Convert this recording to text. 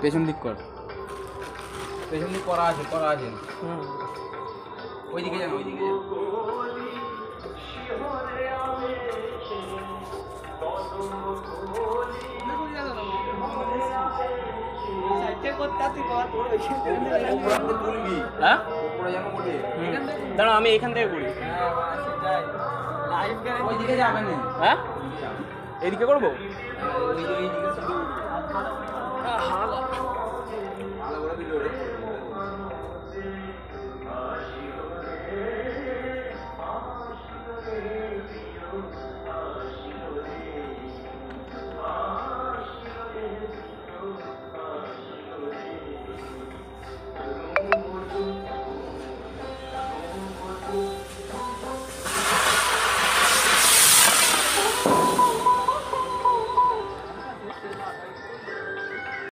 পেছন দিক কর, পেছন দিক করা আছে, করা আছে। ওইদিকে যান, ওইদিকে যান। হ্যাঁ দাঁড়া আমি এখান থেকে করি। ওইদিকে যাবেন। হ্যাঁ এদিকে করবো। ওইদিকে